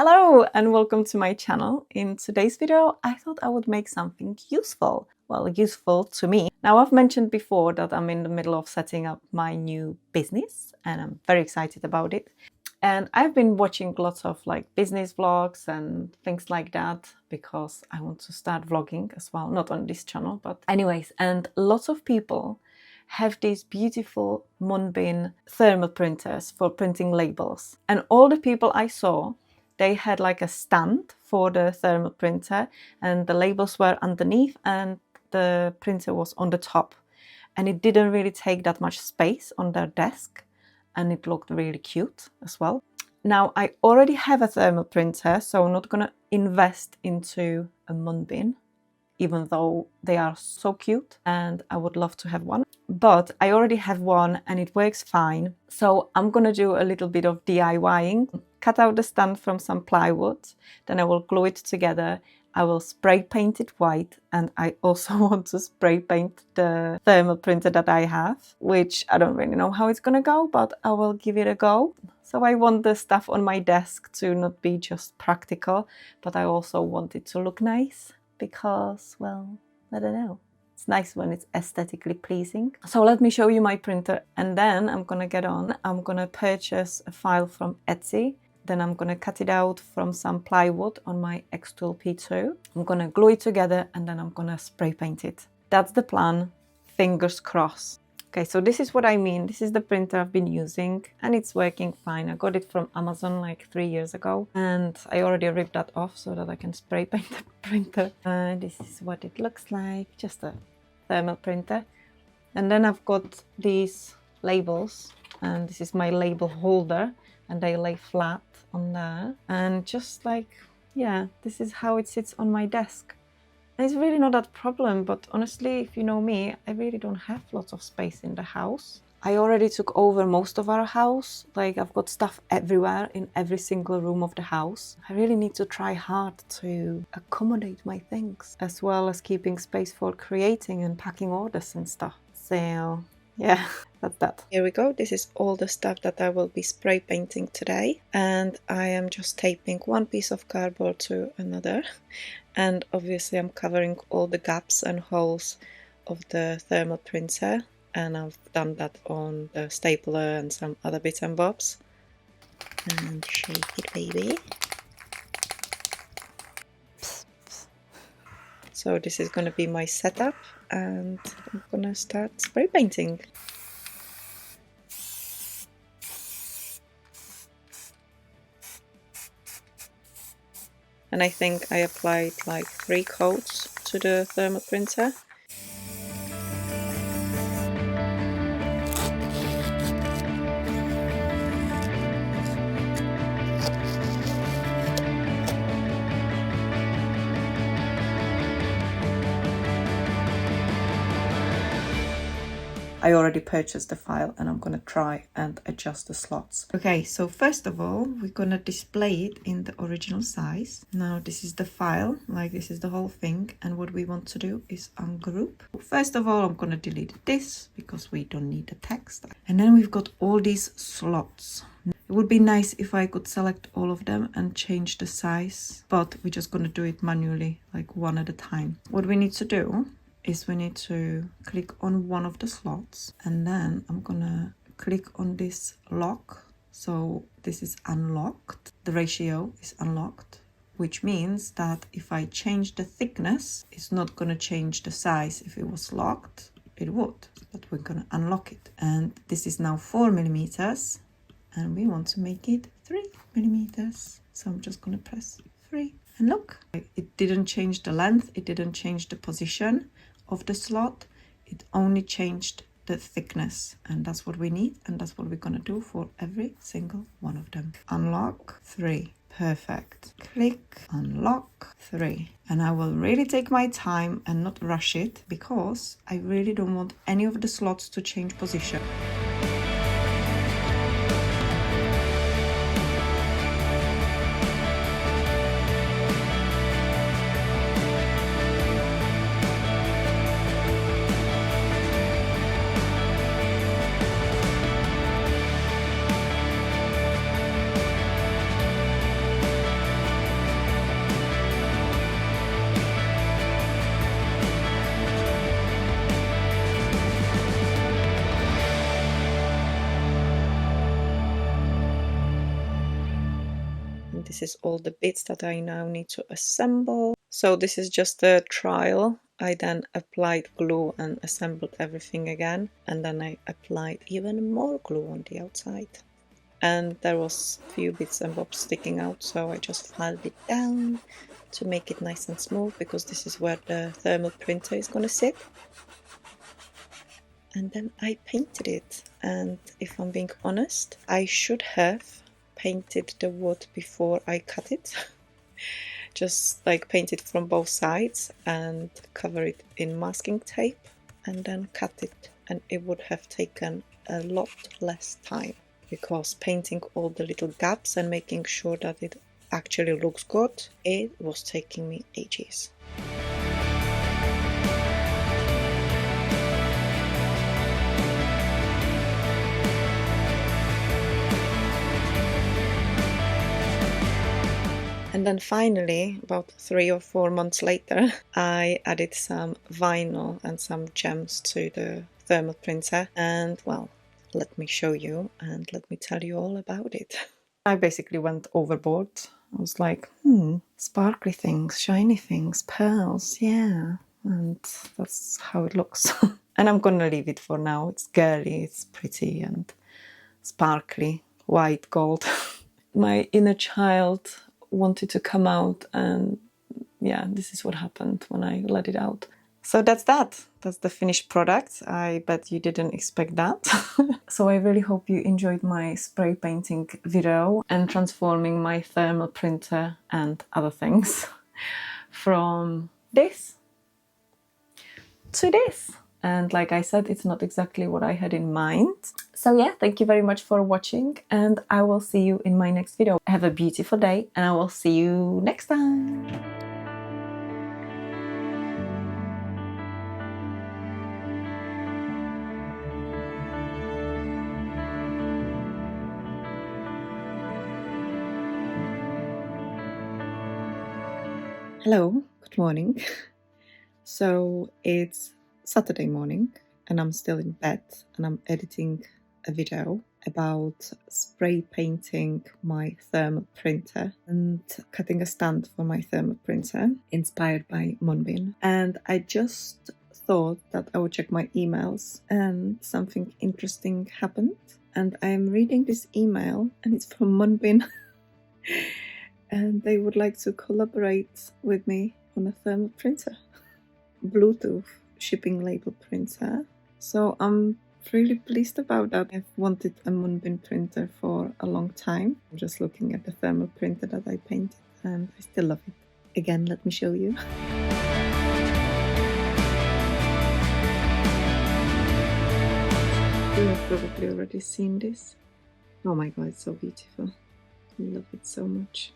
Hello and welcome to my channel. In today's video, I thought I would make something useful. Well, useful to me. Now, I've mentioned before that I'm in the middle of setting up my new business and I'm very excited about it. And I've been watching lots of business vlogs and things like that because I want to start vlogging as well, not on this channel, but anyways, and lots of people have these beautiful Moonbeam thermal printers for printing labels. And all the people I saw, they had like a stand for the thermal printer and the labels were underneath and the printer was on the top. And it didn't really take that much space on their desk and it looked really cute as well. Now I already have a thermal printer, so I'm not gonna invest into a Moonbeam, even though they are so cute and I would love to have one. But I already have one and it works fine. So I'm gonna do a little bit of DIYing, cut out the stand from some plywood, then I will glue it together. I will spray paint it white, and I also want to spray paint the thermal printer that I have, which I don't really know how it's gonna go, but I will give it a go. So I want the stuff on my desk to not be just practical, but I also want it to look nice because, well, I don't know. It's nice when it's aesthetically pleasing. So let me show you my printer and then I'm gonna get on. I'm gonna purchase a file from Etsy. Then I'm gonna cut it out from some plywood on my xTool P2. I'm gonna glue it together and then I'm gonna spray paint it. That's the plan, fingers crossed. Okay, so this is what I mean. This is the printer I've been using and it's working fine. I got it from Amazon like 3 years ago and I already ripped that off so that I can spray paint the printer. This is what it looks like, just a thermal printer. And then I've got these labels and this is my label holder and they lay flat on there. And just yeah, this is how it sits on my desk. It's really not that problem, but honestly, if you know me, I really don't have lots of space in the house. I already took over most of our house. I've got stuff everywhere in every single room of the house. I really need to try hard to accommodate my things, as well as keeping space for creating and packing orders and stuff. So yeah, that's that. Here we go. This is all the stuff that I will be spray painting today. And I am just taping one piece of cardboard to another. And obviously I'm covering all the gaps and holes of the thermal printer. And I've done that on the stapler and some other bits and bobs. And shake it, baby. So this is going to be my setup and I'm going to start spray painting. And I think I applied like 3 coats to the thermal printer. I already purchased the file and I'm gonna try and adjust the slots. Okay, so first of all, we're gonna display it in the original size. Now this is the file, this is the whole thing. And what we want to do is ungroup. First of all, I'm gonna delete this because we don't need the text. And then we've got all these slots. It would be nice if I could select all of them and change the size, but we're just gonna do it manually, one at a time. What we need to do is we need to click on one of the slots and then I'm gonna click on this lock. So this is unlocked. The ratio is unlocked, which means that if I change the thickness, it's not gonna change the size. If it was locked, it would, but we're gonna unlock it. And this is now 4 millimeters and we want to make it 3 millimeters. So I'm just gonna press 3 and look, it didn't change the length, it didn't change the position of the slot, it only changed the thickness, and that's what we need, and that's what we're gonna do for every single one of them. Unlock 3, perfect. Click, unlock 3, and I will really take my time and not rush it because I really don't want any of the slots to change position. And this is all the bits that I now need to assemble. So this is just a trial. I then applied glue and assembled everything again, and then I applied even more glue on the outside. And there was a few bits and bobs sticking out, so I just filed it down to make it nice and smooth, because this is where the thermal printer is going to sit. And then I painted it, and if I'm being honest, I should have painted the wood before I cut it. Just like paint it from both sides and cover it in masking tape and then cut it, and it would have taken a lot less time, because painting all the little gaps and making sure that it actually looks good, it was taking me ages. And then finally, about 3 or 4 months later, I added some vinyl and some gems to the thermal printer, and well, let me show you and let me tell you all about it. I basically went overboard. I was like, sparkly things, shiny things, pearls, yeah. And that's how it looks. And I'm gonna leave it for now. It's girly, it's pretty and sparkly, white gold. My inner child wanted to come out, and yeah, this is what happened when I let it out. So that's that. That's the finished product. I bet you didn't expect that. So I really hope you enjoyed my spray painting video and transforming my thermal printer and other things from this to this. And like I said, it's not exactly what I had in mind. So yeah, thank you very much for watching, and I will see you in my next video. Have a beautiful day, and I will see you next time. Hello, good morning. So it's Saturday morning and I'm still in bed, and I'm editing a video about spray painting my thermal printer and cutting a stand for my thermal printer inspired by Moonbeam. And I just thought that I would check my emails, and something interesting happened. And I am reading this email, and it's from Moonbeam. And they would like to collaborate with me on a thermal printer, Bluetooth shipping label printer. So I'm really pleased about that. I've wanted a Moonbeam printer for a long time. I'm just looking at the thermal printer that I painted, and I still love it. Again, let me show you. You have probably already seen this. Oh my god, it's so beautiful. I love it so much.